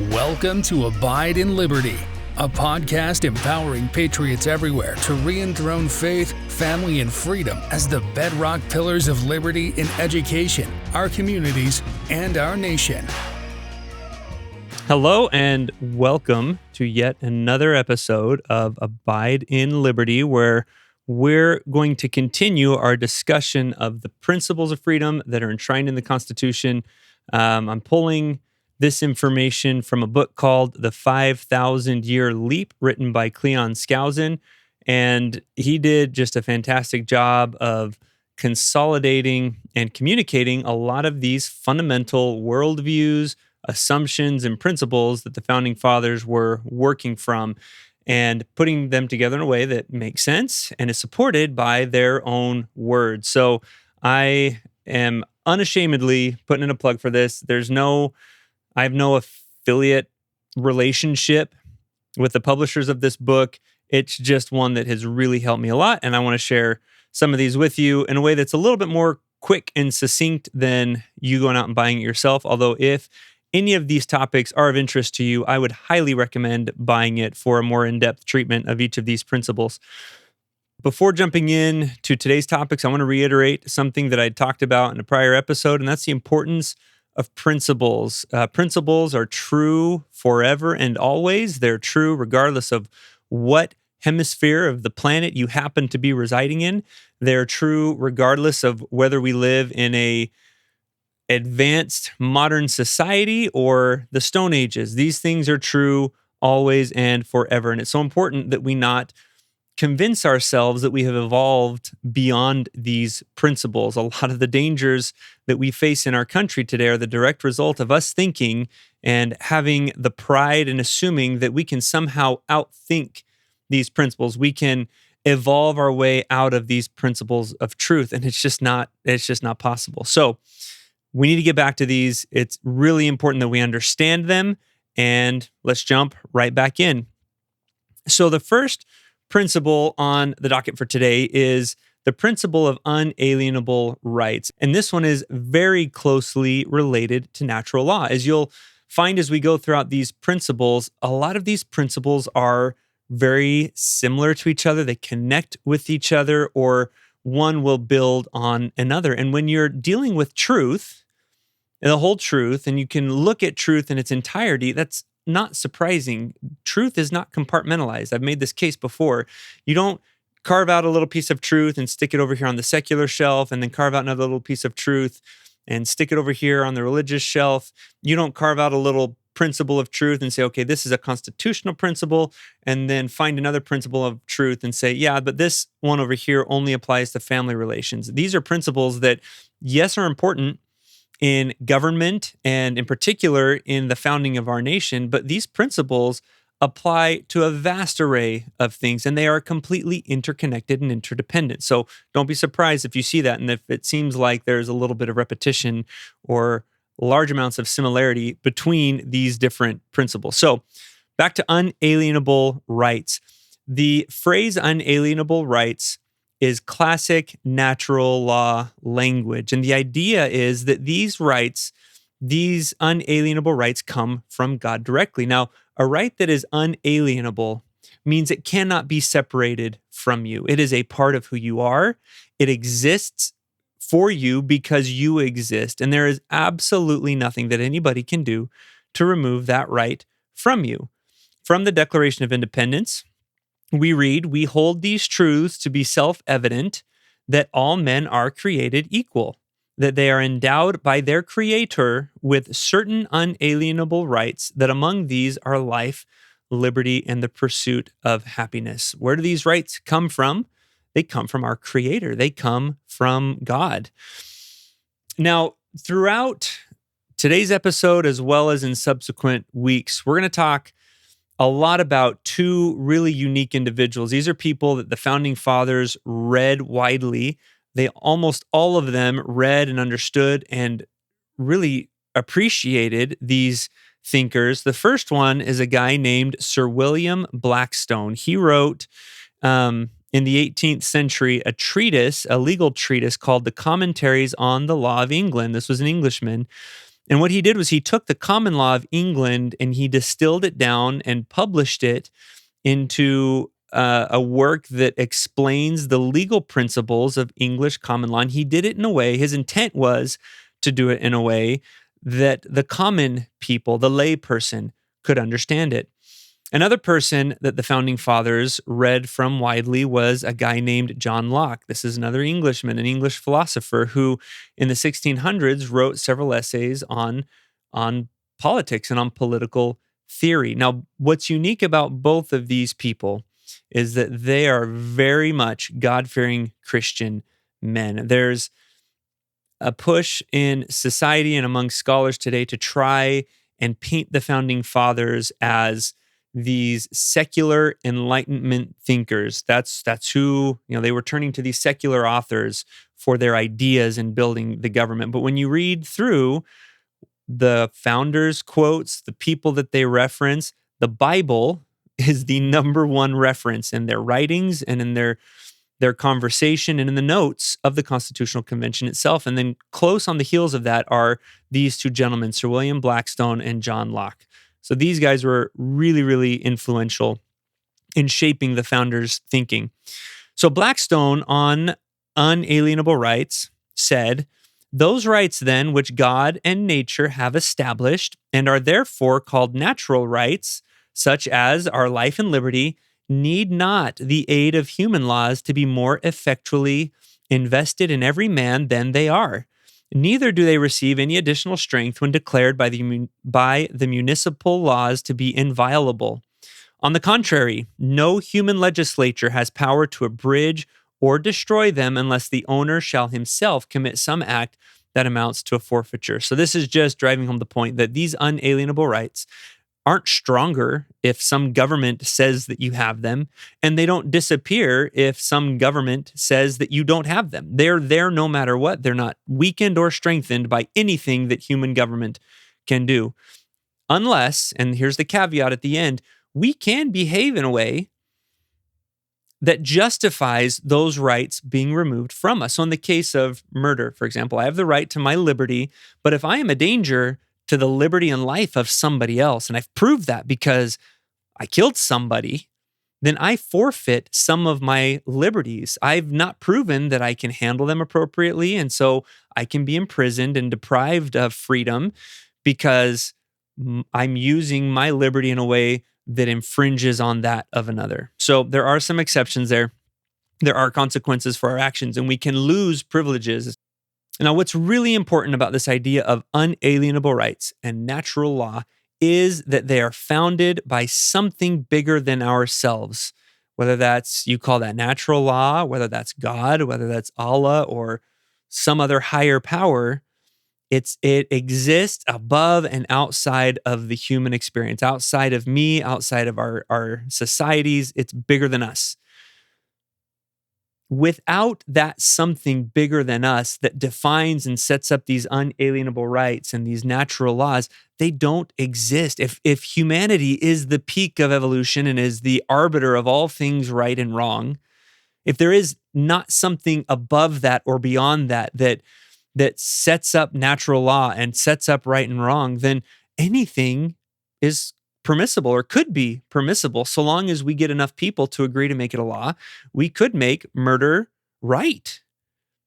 Welcome to Abide in Liberty, a podcast empowering patriots everywhere to re-enthrone faith, family, and freedom as the bedrock pillars of liberty in education, our communities, and our nation. Hello and welcome to yet another episode of Abide in Liberty, where we're going to continue our discussion of the principles of freedom that are enshrined in the Constitution. I'm pulling this information from a book called The 5,000-Year Leap, written by Cleon Skousen, and he did just a fantastic job of consolidating and communicating a lot of these fundamental worldviews, assumptions, and principles that the Founding Fathers were working from and putting them together in a way that makes sense and is supported by their own words. So I am unashamedly putting in a plug for this. I have no affiliate relationship with the publishers of this book. It's just one that has really helped me a lot, and I want to share some of these with you in a way that's a little bit more quick and succinct than you going out and buying it yourself. Although if any of these topics are of interest to you, I would highly recommend buying it for a more in-depth treatment of each of these principles. Before jumping in to today's topics, I want to reiterate something that I talked about in a prior episode, and that's the importance of principles. Principles are true forever and always. They're true regardless of what hemisphere of the planet you happen to be residing in. They're true regardless of whether we live in a advanced modern society or the Stone Ages. These things are true always and forever. And it's so important that we not convince ourselves that we have evolved beyond these principles. A lot of the dangers that we face in our country today are the direct result of us thinking and having the pride and assuming that we can somehow outthink these principles. We can evolve our way out of these principles of truth, and it's just not possible. So we need to get back to these. It's really important that we understand them, and let's jump right back in. So the first principle on the docket for today is the principle of unalienable rights. And this one is very closely related to natural law. As you'll find as we go throughout these principles, a lot of these principles are very similar to each other. They connect with each other, or one will build on another. And when you're dealing with truth, the whole truth, and you can look at truth in its entirety, that's not surprising. Truth is not compartmentalized. I've made this case before. You don't carve out a little piece of truth and stick it over here on the secular shelf, and then carve out another little piece of truth and stick it over here on the religious shelf. You don't carve out a little principle of truth and say, okay, this is a constitutional principle, and then find another principle of truth and say, yeah, but this one over here only applies to family relations. These are principles that, yes, are important in government and in particular in the founding of our nation, but these principles apply to a vast array of things, and they are completely interconnected and interdependent. So don't be surprised if you see that, and if it seems like there's a little bit of repetition or large amounts of similarity between these different principles. So back to unalienable rights. The phrase unalienable rights is classic natural law language. And the idea is that these rights, these unalienable rights, come from God directly. Now, a right that is unalienable means it cannot be separated from you. It is a part of who you are. It exists for you because you exist. And there is absolutely nothing that anybody can do to remove that right from you. From the Declaration of Independence, we read, "We hold these truths to be self-evident, that all men are created equal, that they are endowed by their Creator with certain unalienable rights, that among these are life, liberty, and the pursuit of happiness." Where do these rights come from? They come from our Creator. They come from God. Now, throughout today's episode, as well as in subsequent weeks, we're going to talk a lot about two really unique individuals. These are people that the Founding Fathers read widely. They almost all of them read and understood and really appreciated these thinkers. The first one is a guy named Sir William Blackstone. He wrote in the 18th century a legal treatise called The Commentaries on the Law of England. This was an Englishman. And what he did was he took the common law of England and he distilled it down and published it into a work that explains the legal principles of English common law. And he did it in a way, his intent was to do it in a way that the common people, the lay person, could understand it. Another person that the founding fathers read from widely was a guy named John Locke. This is another Englishman, an English philosopher who in the 1600s wrote several essays on politics and on political theory. Now, what's unique about both of these people is that they are very much God-fearing Christian men. There's a push in society and among scholars today to try and paint the founding fathers as these secular Enlightenment thinkers. That's who, they were turning to these secular authors for their ideas in building the government. But when you read through the founders' quotes, the people that they reference, the Bible is the number one reference in their writings and in their conversation and in the notes of the Constitutional Convention itself. And then close on the heels of that are these two gentlemen, Sir William Blackstone and John Locke. So these guys were really, really influential in shaping the founders' thinking. So Blackstone on Unalienable Rights said, "Those rights then which God and nature have established and are therefore called natural rights, such as our life and liberty, need not the aid of human laws to be more effectually invested in every man than they are. Neither do they receive any additional strength when declared by the municipal laws to be inviolable. On the contrary, no human legislature has power to abridge or destroy them unless the owner shall himself commit some act that amounts to a forfeiture." So this is just driving home the point that these unalienable rights aren't stronger if some government says that you have them, and they don't disappear if some government says that you don't have them. They're there no matter what. They're not weakened or strengthened by anything that human government can do. Unless, and here's the caveat at the end, we can behave in a way that justifies those rights being removed from us. So in the case of murder, for example, I have the right to my liberty, but if I am a danger to the liberty and life of somebody else, and I've proved that because I killed somebody, then I forfeit some of my liberties. I've not proven that I can handle them appropriately, and so I can be imprisoned and deprived of freedom because I'm using my liberty in a way that infringes on that of another. So there are some exceptions there. There are consequences for our actions, and we can lose privileges. Now, what's really important about this idea of unalienable rights and natural law is that they are founded by something bigger than ourselves, whether that's, you call that natural law, whether that's God, whether that's Allah or some other higher power. It exists above and outside of the human experience, outside of me, outside of our societies. It's bigger than us. Without that something bigger than us that defines and sets up these unalienable rights and these natural laws, they don't exist. If humanity is the peak of evolution and is the arbiter of all things right and wrong, if there is not something above that or beyond that sets up natural law and sets up right and wrong, then anything is permissible or could be permissible so long as we get enough people to agree to make it a law. We could make murder right.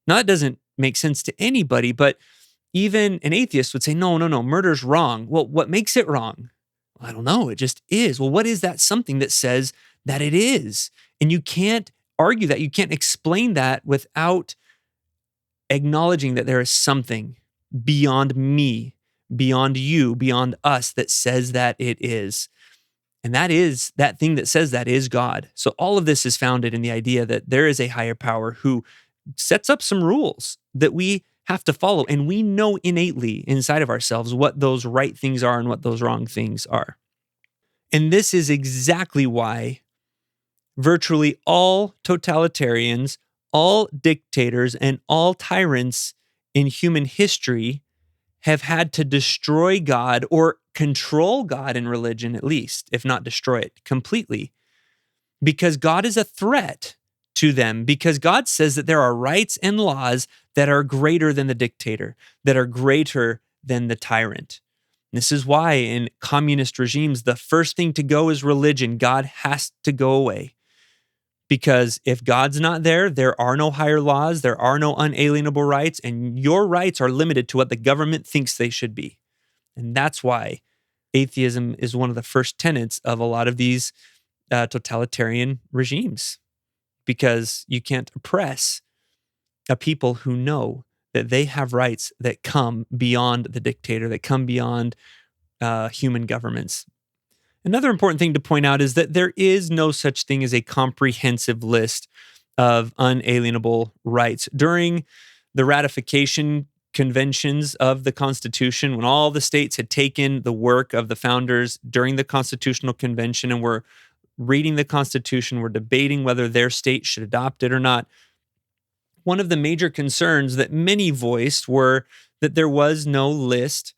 Now, that doesn't make sense to anybody, but even an atheist would say, no, murder's wrong. Well, what makes it wrong? Well, I don't know. It just is. Well, what is that something that says that it is? And you can't argue that. You can't explain that without acknowledging that there is something beyond me, beyond you, beyond us that says that it is. And that thing that says that is God. So all of this is founded in the idea that there is a higher power who sets up some rules that we have to follow. And we know innately inside of ourselves what those right things are and what those wrong things are. And this is exactly why virtually all totalitarians, all dictators, and all tyrants in human history have had to destroy God or control God in religion, at least, if not destroy it completely, because God is a threat to them, because God says that there are rights and laws that are greater than the dictator, that are greater than the tyrant. This is why in communist regimes, the first thing to go is religion. God has to go away. Because if God's not there, there are no higher laws, there are no unalienable rights, and your rights are limited to what the government thinks they should be. And that's why atheism is one of the first tenets of a lot of these totalitarian regimes, because you can't oppress a people who know that they have rights that come beyond the dictator, that come beyond human governments. Another important thing to point out is that there is no such thing as a comprehensive list of unalienable rights. During the ratification conventions of the Constitution, when all the states had taken the work of the founders during the Constitutional Convention and were reading the Constitution, were debating whether their state should adopt it or not, one of the major concerns that many voiced were that there was no list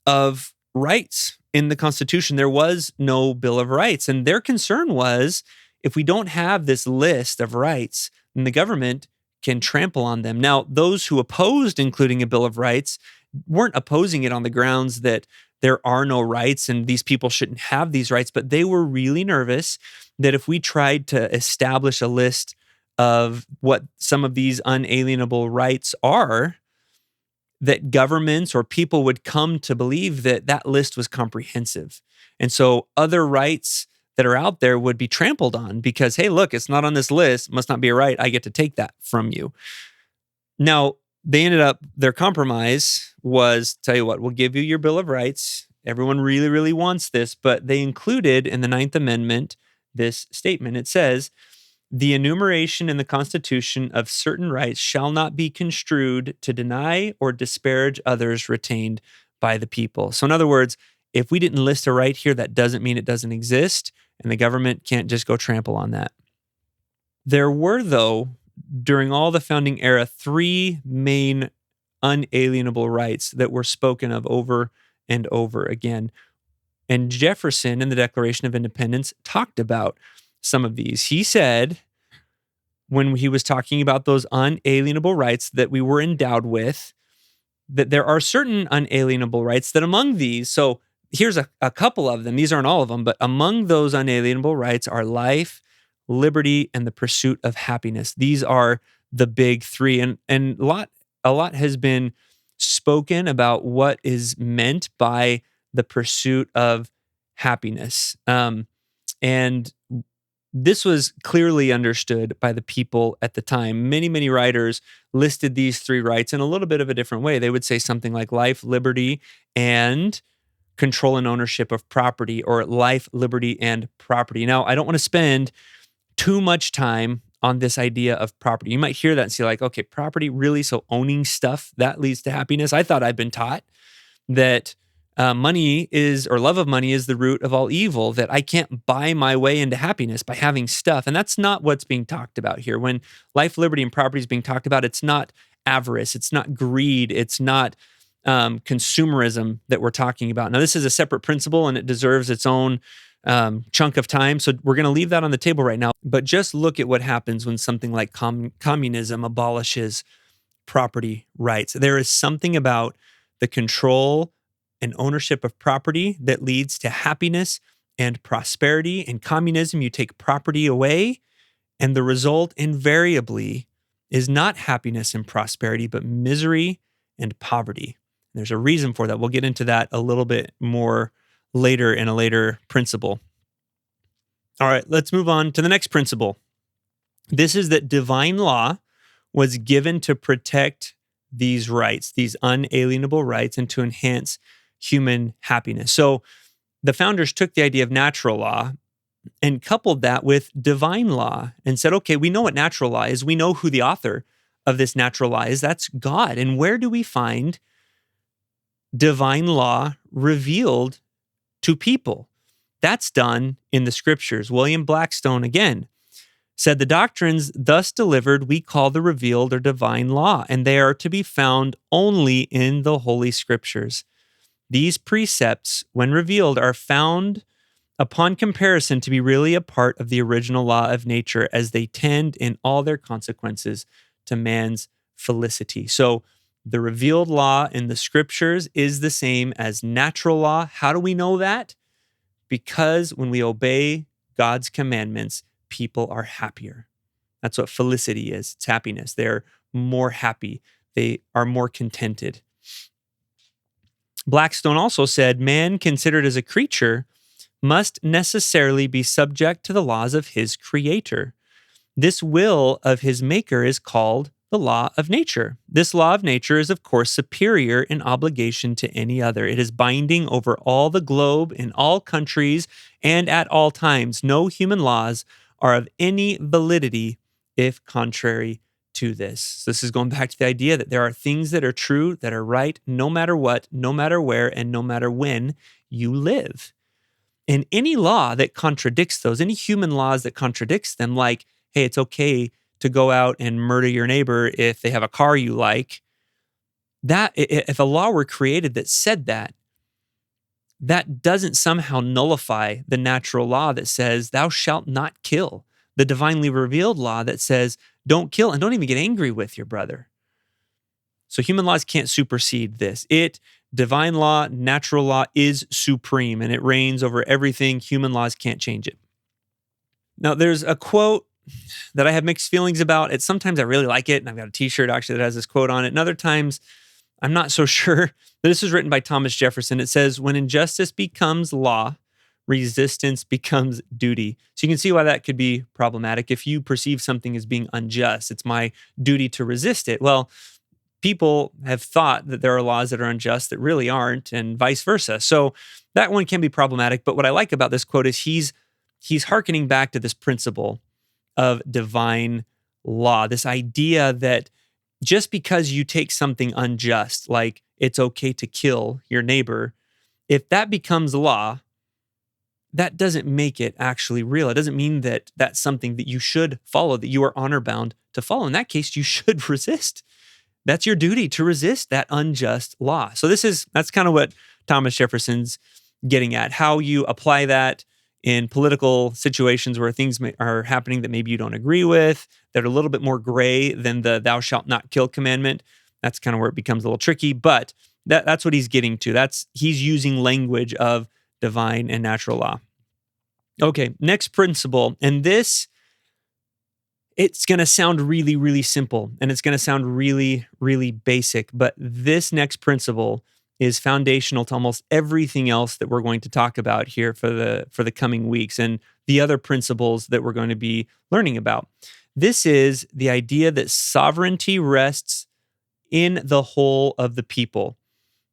of rights in the Constitution. There was no Bill of Rights. And their concern was, if we don't have this list of rights, then the government can trample on them. Now, those who opposed including a Bill of Rights weren't opposing it on the grounds that there are no rights and these people shouldn't have these rights, but they were really nervous that if we tried to establish a list of what some of these unalienable rights are, that governments or people would come to believe that that list was comprehensive. And so other rights that are out there would be trampled on because, hey, look, it's not on this list, must not be a right, I get to take that from you. Now, their compromise was, tell you what, we'll give you your Bill of Rights. Everyone really, really wants this, but they included in the Ninth Amendment this statement. It says, the enumeration in the Constitution of certain rights shall not be construed to deny or disparage others retained by the people. So in other words, if we didn't list a right here, that doesn't mean it doesn't exist, and the government can't just go trample on that. There were, though, during all the founding era, three main unalienable rights that were spoken of over and over again. And Jefferson, in the Declaration of Independence, talked about some of these. He said, when he was talking about those unalienable rights that we were endowed with, that there are certain unalienable rights that among these, so here's a couple of them, these aren't all of them, but among those unalienable rights are life, liberty, and the pursuit of happiness. These are the big three. And a lot has been spoken about what is meant by the pursuit of happiness. And this was clearly understood by the people at the time. Many, many writers listed these three rights in a little bit of a different way. They would say something like life, liberty, and control and ownership of property, or life, liberty, and property. Now, I don't want to spend too much time on this idea of property. You might hear that and see like, okay, property, really? So owning stuff, that leads to happiness? I thought I'd been taught that money is, or love of money is the root of all evil, that I can't buy my way into happiness by having stuff. And that's not what's being talked about here. When life, liberty, and property is being talked about, it's not avarice, it's not greed, it's not consumerism that we're talking about. Now, this is a separate principle and it deserves its own chunk of time. So we're going to leave that on the table right now. But just look at what happens when something like communism abolishes property rights. There is something about the control and ownership of property that leads to happiness and prosperity. In communism, you take property away, and the result invariably is not happiness and prosperity, but misery and poverty. There's a reason for that. We'll get into that a little bit more later in a later principle. All right, let's move on to the next principle. This is that divine law was given to protect these rights, these unalienable rights, and to enhance human happiness. So the founders took the idea of natural law and coupled that with divine law and said, okay, we know what natural law is. We know who the author of this natural law is. That's God. And where do we find divine law revealed to people? That's done in the scriptures. William Blackstone, again, said the doctrines thus delivered we call the revealed or divine law, and they are to be found only in the Holy Scriptures. These precepts, when revealed, are found upon comparison to be really a part of the original law of nature, as they tend in all their consequences to man's felicity. So The revealed law in the scriptures is the same as natural law. How do we know that? Because when we obey God's commandments, people are happier. That's what felicity is. It's happiness. They're more happy. They are more contented. Blackstone also said, man considered as a creature must necessarily be subject to the laws of his creator. This will of his maker is called the law of nature. This law of nature is, of course, superior in obligation to any other. It is binding over all the globe, in all countries, and at all times. No human laws are of any validity if contrary to this. So this is going back to the idea that there are things that are true, that are right, no matter what, no matter where, and no matter when you live. And any law that contradicts those, any human laws that contradicts them, like, hey, it's okay to go out and murder your neighbor if they have a car you like, that if a law were created that said that, that doesn't somehow nullify the natural law that says, thou shalt not kill. The divinely revealed law that says, don't kill and don't even get angry with your brother. So human laws can't supersede this. Divine law, natural law is supreme and it reigns over everything. Human laws can't change it. Now, there's a quote that I have mixed feelings about. Sometimes I really like it, and I've got a t-shirt actually that has this quote on it. And other times, I'm not so sure. This is written by Thomas Jefferson. It says, when injustice becomes law, resistance becomes duty. So you can see why that could be problematic. If you perceive something as being unjust, it's my duty to resist it. Well, people have thought that there are laws that are unjust that really aren't, and vice versa. So that one can be problematic. But what I like about this quote is he's hearkening back to this principle of divine law, this idea that just because you take something unjust, like it's okay to kill your neighbor, if that becomes law, that doesn't make it actually real. It doesn't mean that that's something that you should follow, that you are honor bound to follow. In that case, you should resist. That's your duty, to resist that unjust law. So that's kind of what Thomas Jefferson's getting at, how you apply that in political situations where things are happening that maybe you don't agree with, that are a little bit more gray than the thou shalt not kill commandment. That's kind of where it becomes a little tricky, but that's what he's getting to. He's using language of divine and natural law. Okay, next principle, and it's going to sound really, really simple, and it's going to sound really, really basic, but this next principle is foundational to almost everything else that we're going to talk about here for the coming weeks and the other principles that we're going to be learning about. This is the idea that sovereignty rests in the whole of the people.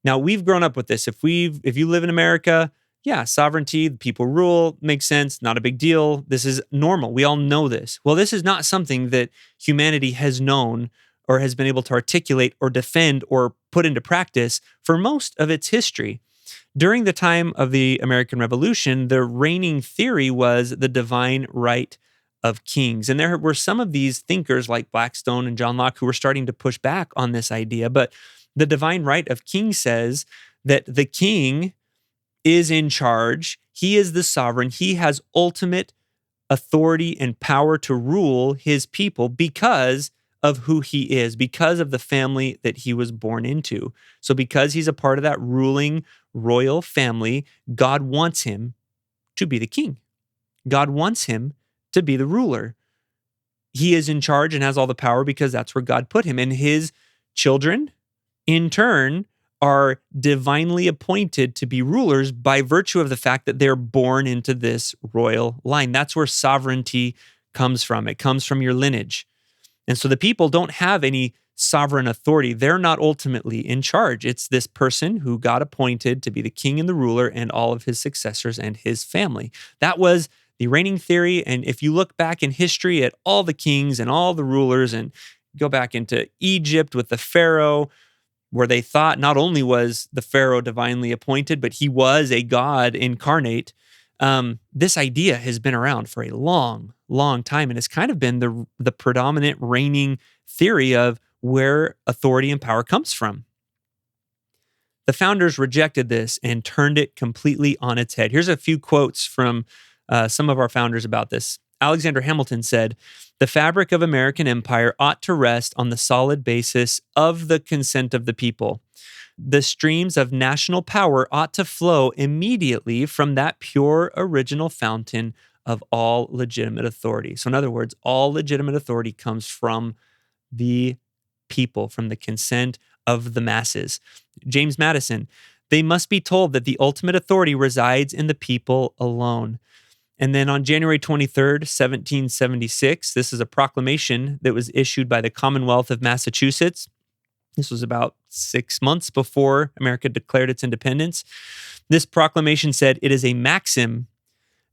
Now, we've grown up with this. If you live in America, yeah, sovereignty, the people rule, makes sense, not a big deal. This is normal. We all know this. Well, this is not something that humanity has known or has been able to articulate or defend or put into practice for most of its history. During the time of the American Revolution, the reigning theory was the divine right of kings. And there were some of these thinkers like Blackstone and John Locke who were starting to push back on this idea. But the divine right of kings says that the king is in charge. He is the sovereign. He has ultimate authority and power to rule his people because of who he is, because of the family that he was born into. So because he's a part of that ruling royal family, God wants him to be the king. God wants him to be the ruler. He is in charge and has all the power because that's where God put him. And his children, in turn, are divinely appointed to be rulers by virtue of the fact that they're born into this royal line. That's where sovereignty comes from. It comes from your lineage. And so the people don't have any sovereign authority. They're not ultimately in charge. It's this person who got appointed to be the king and the ruler and all of his successors and his family. That was the reigning theory. And if you look back in history at all the kings and all the rulers and go back into Egypt with the Pharaoh, where they thought not only was the Pharaoh divinely appointed, but he was a god incarnate. This idea has been around for a long, long time, and it's kind of been the predominant reigning theory of where authority and power comes from. The founders rejected this and turned it completely on its head. Here's a few quotes from some of our founders about this. Alexander Hamilton said, "The fabric of American empire ought to rest on the solid basis of the consent of the people. The streams of national power ought to flow immediately from that pure original fountain of all legitimate authority." So in other words, all legitimate authority comes from the people, from the consent of the masses. James Madison, "They must be told that the ultimate authority resides in the people alone." And then on January 23rd, 1776, this is a proclamation that was issued by the Commonwealth of Massachusetts. This was about 6 months before America declared its independence. This proclamation said, "It is a maxim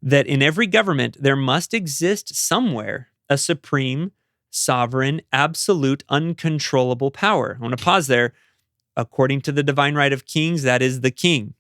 that in every government there must exist somewhere a supreme, sovereign, absolute, uncontrollable power." I want to pause there. According to the divine right of kings, that is the king.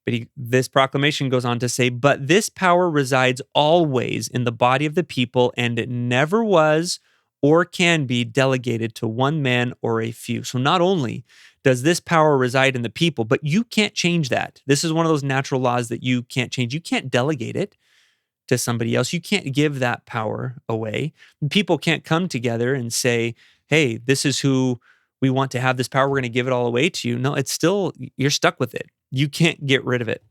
But this proclamation goes on to say, "But this power resides always in the body of the people, and it never was or can be delegated to one man or a few." So not only does this power reside in the people, but you can't change that. This is one of those natural laws that you can't change. You can't delegate it to somebody else. You can't give that power away. People can't come together and say, "Hey, this is who we want to have this power. We're going to give it all away to you." No, it's still, you're stuck with it. You can't get rid of it.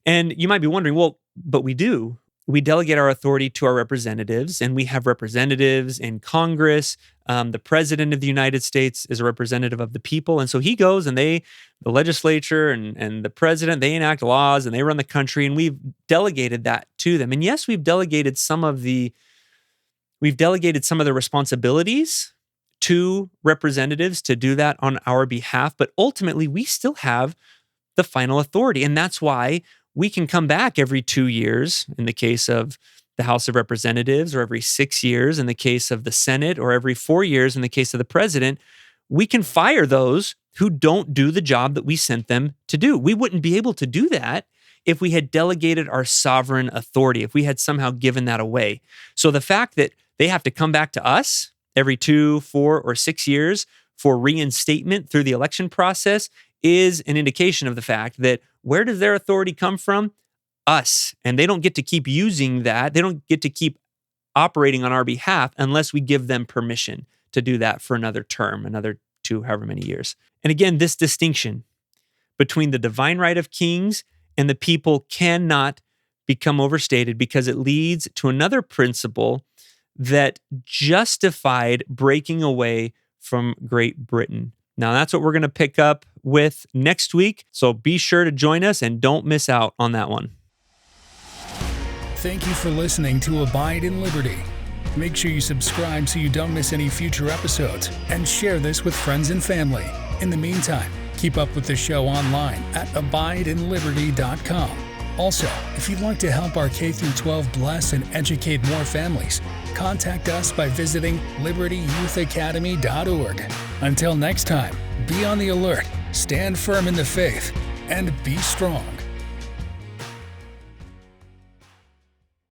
And you might be wondering, well, but we do. We delegate our authority to our representatives, and we have representatives in Congress. The president of the United States is a representative of the people. And so he goes and the legislature and the president, they enact laws and they run the country, and we've delegated that to them. And yes, we've delegated some of the responsibilities to representatives to do that on our behalf, but ultimately we still have the final authority. And that's why we can come back every 2 years in the case of the House of Representatives, or every 6 years in the case of the Senate, or every 4 years in the case of the president. We can fire those who don't do the job that we sent them to do. We wouldn't be able to do that if we had delegated our sovereign authority, if we had somehow given that away. So the fact that they have to come back to us every 2, 4, or 6 years for reinstatement through the election process is an indication of the fact that where does their authority come from? Us. And they don't get to keep using that. They don't get to keep operating on our behalf unless we give them permission to do that for another term, another 2, however many years. And again, this distinction between the divine right of kings and the people cannot become overstated, because it leads to another principle that justified breaking away from Great Britain. Now, that's what we're going to pick up with next week. So be sure to join us and don't miss out on that one. Thank you for listening to Abide in Liberty. Make sure you subscribe so you don't miss any future episodes, and share this with friends and family. In the meantime, keep up with the show online at abideinliberty.com. Also, if you'd like to help our K-12 bless and educate more families, contact us by visiting libertyyouthacademy.org. Until next time, be on the alert, stand firm in the faith, and be strong.